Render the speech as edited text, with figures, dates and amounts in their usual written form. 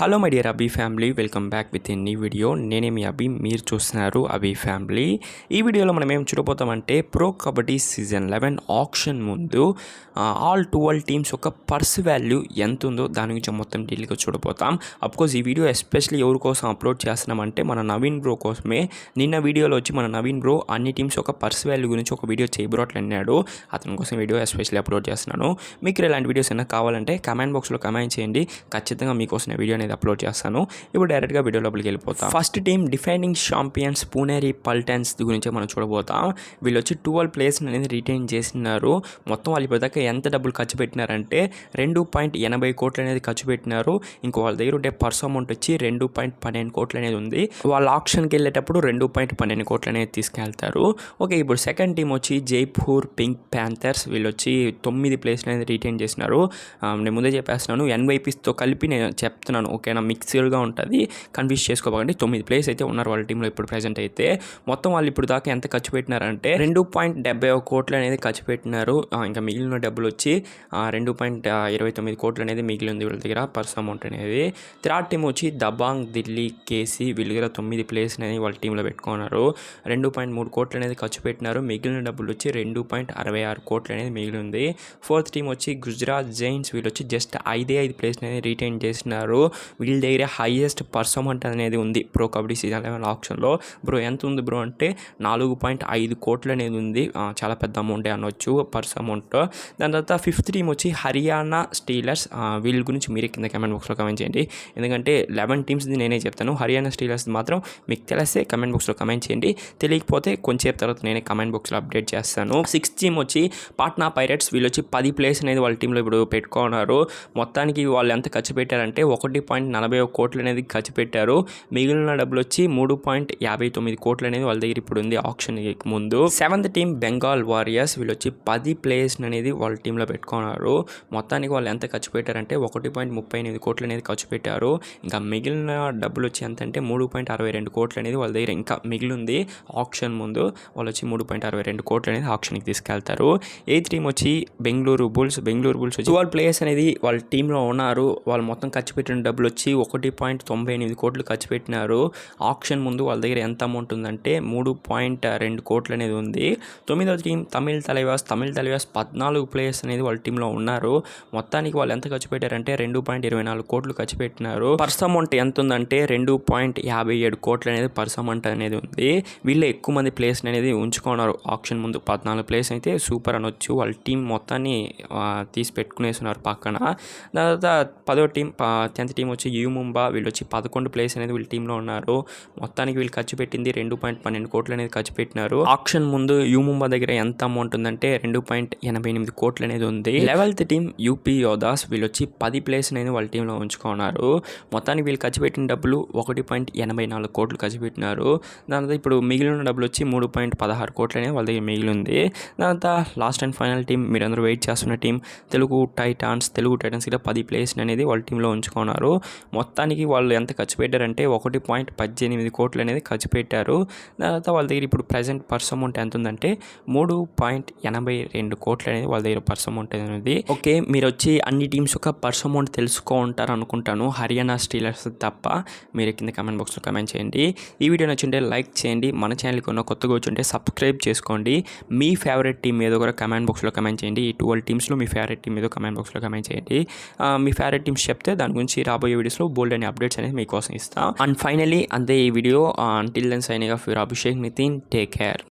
Hello my dear Abhi family, welcome back with a new video. నేనే మీ అభి, మీరు చూస్తున్నారు అభి family. ఈ వీడియోలో మనం ఏం చూడబోతామంటే ప్రో కబడ్డీ సీజన్ 11 ఆక్షన్ ముందు ఆల్ 12 టీమ్స్ యొక్క పర్స్ వాల్యూ ఎంత ఉందో దాని గురించి మొత్తం డీటెయిల్గా చూడబోతాం. అఫ్కోర్స్ ఈ వీడియో ఎస్పెషల్లీ ఎవరి కోసం అప్లోడ్ చేస్తున్నామంటే మన నవీన్ బ్రో కోసమే. నిన్న వీడియోలో వచ్చి మన నవీన్ బ్రో అన్ని టీమ్స్ యొక్క పర్స్ వాల్యూ గురించి ఒక వీడియో చేయబోట్లు అన్నాడు. అతని కోసం వీడియో ఎస్పెషల్లీ అప్లోడ్ చేస్తున్నాను. మీకు ఇలాంటి వీడియోస్ ఏమైనా కావాలంటే కమెంట్ బాక్స్లో కమెంట్ చేయండి, ఖచ్చితంగా మీకోసం వీడియో అనేది అప్లోడ్ చేస్తాను. ఇప్పుడు డైరెక్ట్గా వీడియో లోపలికి వెళ్ళిపోతాం. First team defending champions Puneri Paltans గురించి మనం చూడబోతాం. వీళ్ళు వచ్చి 12 ప్లేయర్స్ అనేది రిటైన్ చేసినారు. మొత్తం వాళ్ళు ఇప్పటిదాకా ఎంత డబ్బులు ఖర్చు పెట్టినారంటే 2.80 కోట్లు అనేది ఖర్చు పెట్టినారు. ఇంకో వాళ్ళ దగ్గర ఉండే పర్స్ అమౌంట్ వచ్చి 2.12 కోట్లు అనేది ఉంది. వాళ్ళ ఆప్షన్కి వెళ్ళేటప్పుడు 2.12 కోట్లు అనేది తీసుకెళ్తారు. ఓకే, ఇప్పుడు సెకండ్ టీం వచ్చి జైపూర్ పింక్ ప్యాంథర్స్. వీళ్ళు వచ్చి 9 ప్లేయర్స్ అనేది రిటైన్ చేసినారు. నేను ముందే చెప్పేస్తున్నాను, NYPస్తో కలిపి నేను చెప్తున్నాను, ఓకేనా? మిక్స్డ్గా ఉంటుంది, కన్ఫ్యూజ్ చేసుకోకండి. 9 ప్లేయర్స్ అయితే ఉన్నారు వాళ్ళ టీంలో ఇప్పుడు ప్రెజెంట్ అయితే. మొత్తం వాళ్ళు ఇప్పుడు దాకా ఎంత ఖర్చు పెట్టినారంటే 2.71 కోట్లు అనేది ఖర్చు పెట్టినారు. ఇంకా మిగిలిన డబ్బులు వచ్చి 2.29 కోట్లు అనేది మిగిలింది వీళ్ళ దగ్గర పర్స్ అమౌంట్ అనేది. థర్డ్ టీం వచ్చి దబాంగ్ ఢిల్లీ కేసీ. వీళ్ళ దగ్గర 9 ప్లేయర్స్ అనేది వాళ్ళ టీంలో పెట్టుకున్నారు. 2.3 కోట్లు అనేది ఖర్చు పెట్టినారు. మిగిలిన డబ్బులు వచ్చి 2.66 కోట్లు అనేది మిగిలింది. ఫోర్త్ టీం వచ్చి గుజరాత్ జైంట్స్. వీళ్ళు వచ్చి జస్ట్ 5 ప్లేయర్స్ అనేది రిటైన్ చేసినారు. వీళ్ళ దగ్గర హైయెస్ట్ పర్స్ అమౌంట్ అనేది ఉంది ప్రో కబడ్డీ సీజన్ 11 ఆప్షన్లో. బ్రో ఎంత ఉంది బ్రో అంటే 4.5 కోట్లు అనేది ఉంది. చాలా పెద్ద అమౌంటే అనొచ్చు పర్స్ అమౌంట్. దాని తర్వాత ఫిఫ్త్ టీం వచ్చి హర్యానా స్టీలర్స్. వీళ్ళ గురించి మీరే కింద కమెంట్ బాక్స్లో కమెంట్ చేయండి, ఎందుకంటే 11 టీమ్స్ది నేనే చెప్తాను. హర్యానా స్టీలర్స్ మాత్రం మీకు తెలిస్తే కమెంట్ బాక్స్లో కమెంట్ చేయండి, తెలియకపోతే కొంచెంసేపు తర్వాత నేనే కమెంట్ బాక్స్లో అప్డేట్ చేస్తాను. సిక్స్త్ టీం వచ్చి పాట్నా పైరట్స్. వీళ్ళు వచ్చి 10 ప్లేయర్స్ అనేది వాళ్ళ టీంలో ఇప్పుడు పెట్టుకున్నారు. మొత్తానికి వాళ్ళు ఎంత ఖర్చు పెట్టారంటే 1.41 కోట్లు అనేది ఖర్చు పెట్టారు. మిగిలిన డబ్బులు వచ్చి 3.59 కోట్లు అనేది వాళ్ళ దగ్గర ఇప్పుడు ఉంది ఆప్షన్ ముందు. Seventh team Bengal warriors. వీళ్ళు వచ్చి 10 ప్లేయర్స్ అనేది వాళ్ళ టీంలో పెట్టుకున్నారు. మొత్తానికి వాళ్ళు ఎంత ఖర్చు పెట్టారంటే 1.38 కోట్లు అనేది ఖర్చు పెట్టారు. ఇంకా మిగిలిన డబ్బులు వచ్చి ఎంత అంటే 3.62 కోట్లు అనేది వాళ్ళ దగ్గర ఇంకా మిగిలింది ఆప్షన్ ముందు. వాళ్ళు వచ్చి 3.62 కోట్లు అనేది ఆప్షన్కి తీసుకెళ్తారు. ఎయిత్ టీం వచ్చి బెంగళూరు బుల్స్. బెంగళూరు బుల్స్ వచ్చి 12 ప్లేయర్స్ అనేది వాళ్ళ టీంలో ఉన్నారు. వాళ్ళు మొత్తం ఖర్చు పెట్టిన డబ్బులు వచ్చి 1.98 కోట్లు ఖర్చు పెట్టినారు. ఆప్షన్ ముందు వాళ్ళ దగ్గర ఎంత అమౌంట్ ఉందంటే 3.2 కోట్లు అనేది ఉంది. తొమ్మిదవ టీం తమిళ్ తలైవాస్. తమిళ్ తలైవాస్ 14 ప్లేయర్స్ అనేది వాళ్ళ టీంలో ఉన్నారు. మొత్తానికి వాళ్ళు ఎంత ఖర్చు పెట్టారంటే 2.24 కోట్లు ఖర్చు పెట్టినారు. పర్స్ అమౌంట్ ఎంత ఉందంటే 2.57 కోట్లు అనేది పర్స్ అమౌంట్ అనేది ఉంది. వీళ్ళే ఎక్కువ మంది ప్లేయర్స్ అనేది ఉంచుకున్నారు ఆప్షన్ ముందు. 14 ప్లేయర్స్ అయితే సూపర్ అనొచ్చు. వాళ్ళ టీం మొత్తాన్ని తీసి పెట్టుకునేస్తున్నారు పక్కన. దాని తర్వాత 10వ టీం 10th టీం వచ్చి యూ ముంబా. వీళ్ళు వచ్చి 11 ప్లేయర్స్ అనేది వీళ్ళ టీంలో ఉన్నారు. మొత్తానికి వీళ్ళు ఖర్చు పెట్టింది 2.12 కోట్లు అనేది ఖర్చు పెట్టినారు. ఆప్షన్ ముందు యూ ముంబా దగ్గర ఎంత అమౌంట్ ఉందంటే 2.88 కోట్లు అనేది ఉంది. 11th team UP Yoddhas. వీళ్ళు వచ్చి 10 ప్లేయర్స్ అనేది వాళ్ళ టీంలో ఉంచుకున్నారు. మొత్తానికి వీళ్ళు ఖర్చు పెట్టిన డబ్బులు 1.84 కోట్లు ఖర్చు పెట్టినారు. దాని తర్వాత ఇప్పుడు మిగిలిన డబ్బులు వచ్చి 3.16 కోట్లు అనేది వాళ్ళ దగ్గర మిగిలింది. దాని తర్వాత లాస్ట్ అండ్ ఫైనల్ టీం, మీరందరూ వెయిట్ చేస్తున్న team Telugu Titans. Telugu Titans ఇక్కడ 10 ప్లేయర్స్ అనేది వాళ్ళ టీంలో ఉంచుకున్నారు. మొత్తానికి వాళ్ళు ఎంత ఖర్చు పెట్టారంటే 1.18 కోట్లు అనేది ఖర్చు పెట్టారు. తర్వాత వాళ్ళ దగ్గర ఇప్పుడు ప్రజెంట్ పర్స్ అమౌంట్ ఎంత ఉందంటే 3.82 కోట్లు అనేది వాళ్ళ దగ్గర పర్స్ అమౌంట్ అనేది. ఓకే, మీరు వచ్చి అన్ని టీమ్స్ యొక్క పర్స్ అమౌంట్ తెలుసుకుంటారు అనుకుంటాను, హర్యానా స్టీలర్స్ తప్ప. మీరు కింద కమెంట్ బాక్స్లో కమెంట్ చేయండి. ఈ వీడియో నచ్చుంటే లైక్ చేయండి, మన ఛానల్కి ఉన్న కొత్తగా వచ్చుంటే సబ్స్క్రైబ్ చేసుకోండి. మీ ఫేవరెట్ టీం ఏదో కూడా కమెంట్ బాక్స్లో కమెంట్ చేయండి. ఈ 12 టీమ్స్లో మీ ఫేవరెట్ టీం ఏదో కమెంట్ బాక్స్లో కమెంట్ చేయండి. మీ ఫేవరెట్ టీమ్స్ చెప్తే దాని గురించి రాబోయే వీడియోస్లో బోల్డ్ అనే అప్డేట్స్ అనేది మీకోసం ఇస్తాం. అండ్ ఫైనలీ అంతే ఈ video. Until then signing off your Abhishek Nitin. Take care.